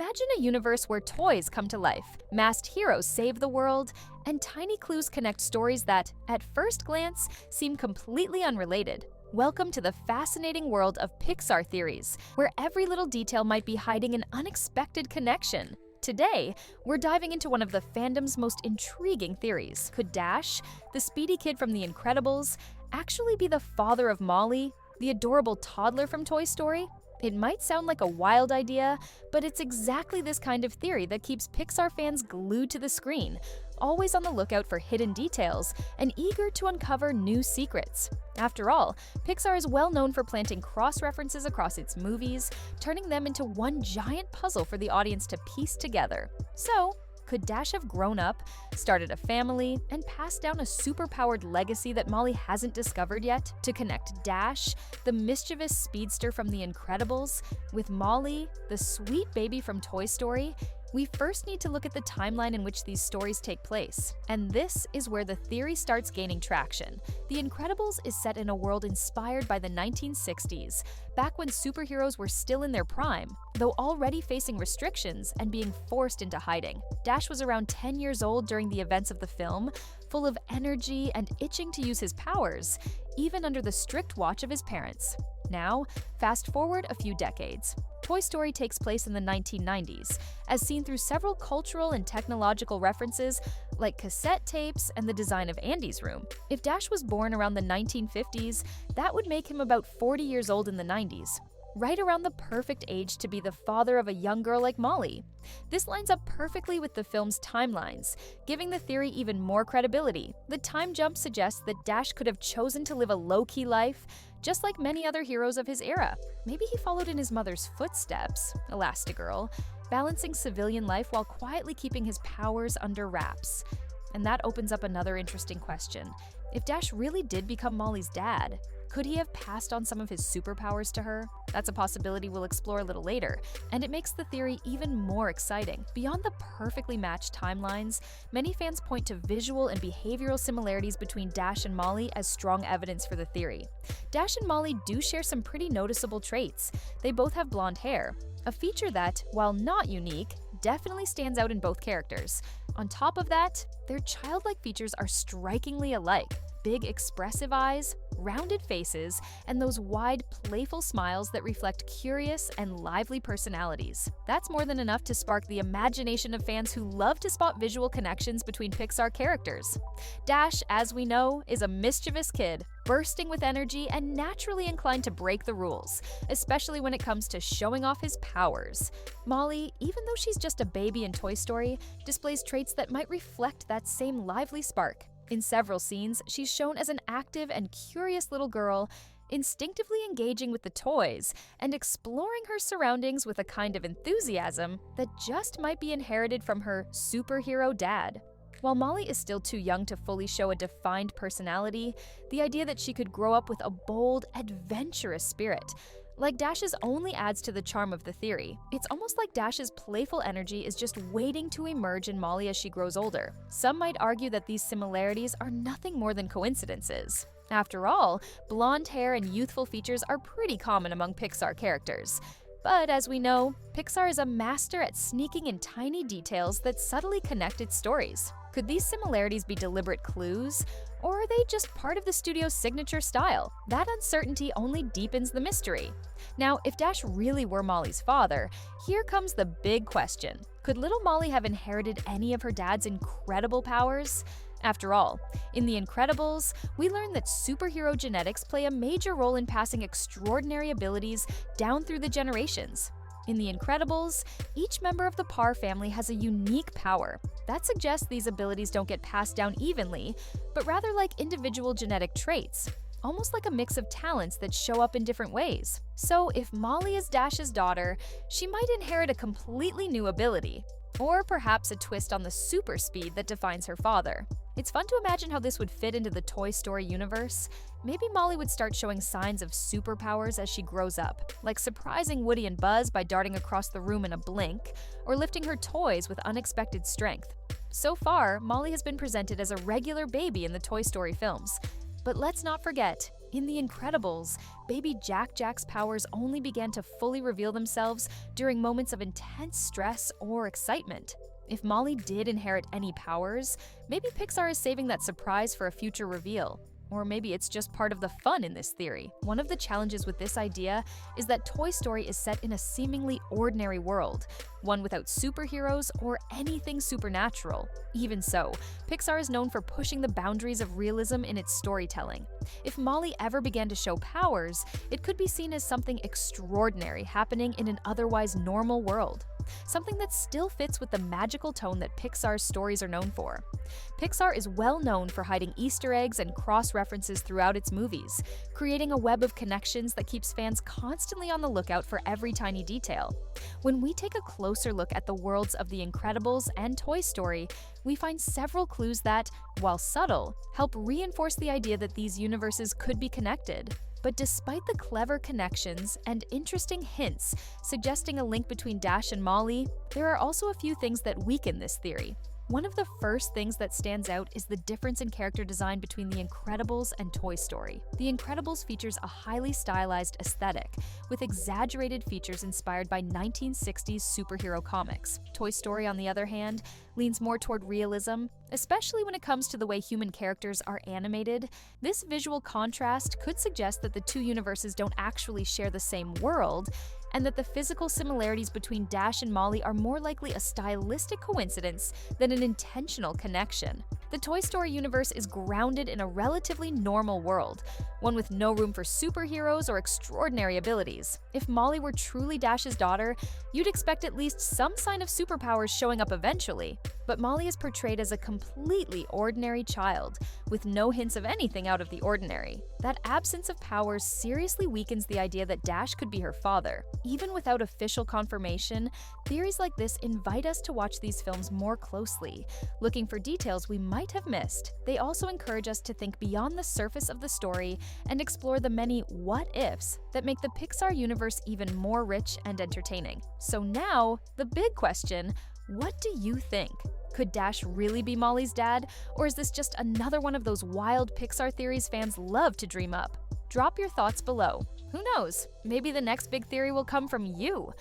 Imagine a universe where toys come to life, masked heroes save the world, and tiny clues connect stories that, at first glance, seem completely unrelated. Welcome to the fascinating world of Pixar theories, where every little detail might be hiding an unexpected connection. Today, we're diving into one of the fandom's most intriguing theories. Could Dash, the speedy kid from The Incredibles, actually be the father of Molly, the adorable toddler from Toy Story? It might sound like a wild idea, but it's exactly this kind of theory that keeps Pixar fans glued to the screen, always on the lookout for hidden details and eager to uncover new secrets. After all, Pixar is well known for planting cross-references across its movies, turning them into one giant puzzle for the audience to piece together. So, could Dash have grown up, started a family, and passed down a superpowered legacy that Molly hasn't discovered yet? To connect Dash, the mischievous speedster from The Incredibles, with Molly, the sweet baby from Toy Story, we first need to look at the timeline in which these stories take place. And this is where the theory starts gaining traction. The Incredibles is set in a world inspired by the 1960s, back when superheroes were still in their prime, though already facing restrictions and being forced into hiding. Dash was around 10 years old during the events of the film, full of energy and itching to use his powers, even under the strict watch of his parents. Now, fast forward a few decades. Toy Story takes place in the 1990s, as seen through several cultural and technological references like cassette tapes and the design of Andy's room. If Dash was born around the 1950s, that would make him about 40 years old in the 90s, right around the perfect age to be the father of a young girl like Molly. This lines up perfectly with the film's timelines, giving the theory even more credibility. The time jump suggests that Dash could have chosen to live a low-key life, just like many other heroes of his era. Maybe he followed in his mother's footsteps, Elastigirl, balancing civilian life while quietly keeping his powers under wraps. And that opens up another interesting question. If Dash really did become Molly's dad, could he have passed on some of his superpowers to her? That's a possibility we'll explore a little later, and it makes the theory even more exciting. Beyond the perfectly matched timelines, many fans point to visual and behavioral similarities between Dash and Molly as strong evidence for the theory. Dash and Molly do share some pretty noticeable traits. They both have blonde hair, a feature that, while not unique, definitely stands out in both characters. On top of that, their childlike features are strikingly alike. Big, expressive eyes, rounded faces, and those wide, playful smiles that reflect curious and lively personalities. That's more than enough to spark the imagination of fans who love to spot visual connections between Pixar characters. Dash, as we know, is a mischievous kid, bursting with energy and naturally inclined to break the rules, especially when it comes to showing off his powers. Molly, even though she's just a baby in Toy Story, displays traits that might reflect that same lively spark. In several scenes, she's shown as an active and curious little girl, instinctively engaging with the toys and exploring her surroundings with a kind of enthusiasm that just might be inherited from her superhero dad. While Molly is still too young to fully show a defined personality, the idea that she could grow up with a bold, adventurous spirit, like Dash's, only adds to the charm of the theory. It's almost like Dash's playful energy is just waiting to emerge in Molly as she grows older. Some might argue that these similarities are nothing more than coincidences. After all, blonde hair and youthful features are pretty common among Pixar characters. But as we know, Pixar is a master at sneaking in tiny details that subtly connect its stories. Could these similarities be deliberate clues, or are they just part of the studio's signature style? That uncertainty only deepens the mystery. Now, if Dash really were Molly's father, here comes the big question. Could little Molly have inherited any of her dad's incredible powers? After all, in The Incredibles, we learn that superhero genetics play a major role in passing extraordinary abilities down through the generations. In The Incredibles, each member of the Parr family has a unique power. That suggests these abilities don't get passed down evenly, but rather like individual genetic traits, almost like a mix of talents that show up in different ways. So if Molly is Dash's daughter, she might inherit a completely new ability, or perhaps a twist on the super speed that defines her father. It's fun to imagine how this would fit into the Toy Story universe. Maybe Molly would start showing signs of superpowers as she grows up, like surprising Woody and Buzz by darting across the room in a blink, or lifting her toys with unexpected strength. So far, Molly has been presented as a regular baby in the Toy Story films. But let's not forget, In The Incredibles, baby Jack's powers only began to fully reveal themselves during moments of intense stress or excitement. If Molly did inherit any powers, maybe Pixar is saving that surprise for a future reveal. Or maybe it's just part of the fun in this theory. One of the challenges with this idea is that Toy Story is set in a seemingly ordinary world, one without superheroes or anything supernatural. Even so, Pixar is known for pushing the boundaries of realism in its storytelling. If Molly ever began to show powers, it could be seen as something extraordinary happening in an otherwise normal world. Something that still fits with the magical tone that Pixar's stories are known for. Pixar is well known for hiding Easter eggs and cross-references throughout its movies, creating a web of connections that keeps fans constantly on the lookout for every tiny detail. When we take a closer look at the worlds of The Incredibles and Toy Story, we find several clues that, while subtle, help reinforce the idea that these universes could be connected. But despite the clever connections and interesting hints suggesting a link between Dash and Molly, there are also a few things that weaken this theory. One of the first things that stands out is the difference in character design between The Incredibles and Toy Story. The Incredibles features a highly stylized aesthetic, with exaggerated features inspired by 1960s superhero comics. Toy Story, on the other hand, leans more toward realism, especially when it comes to the way human characters are animated. This visual contrast could suggest that the two universes don't actually share the same world, and that the physical similarities between Dash and Molly are more likely a stylistic coincidence than an intentional connection. The Toy Story universe is grounded in a relatively normal world, one with no room for superheroes or extraordinary abilities. If Molly were truly Dash's daughter, you'd expect at least some sign of superpowers showing up eventually. But Molly is portrayed as a completely ordinary child, with no hints of anything out of the ordinary. That absence of powers seriously weakens the idea that Dash could be her father. Even without official confirmation, theories like this invite us to watch these films more closely, looking for details we might have missed. They also encourage us to think beyond the surface of the story and explore the many what-ifs that make the Pixar universe even more rich and entertaining. So now, the big question: what do you think? Could Dash really be Molly's dad, or is this just another one of those wild Pixar theories fans love to dream up? Drop your thoughts below. Who knows? Maybe the next big theory will come from you.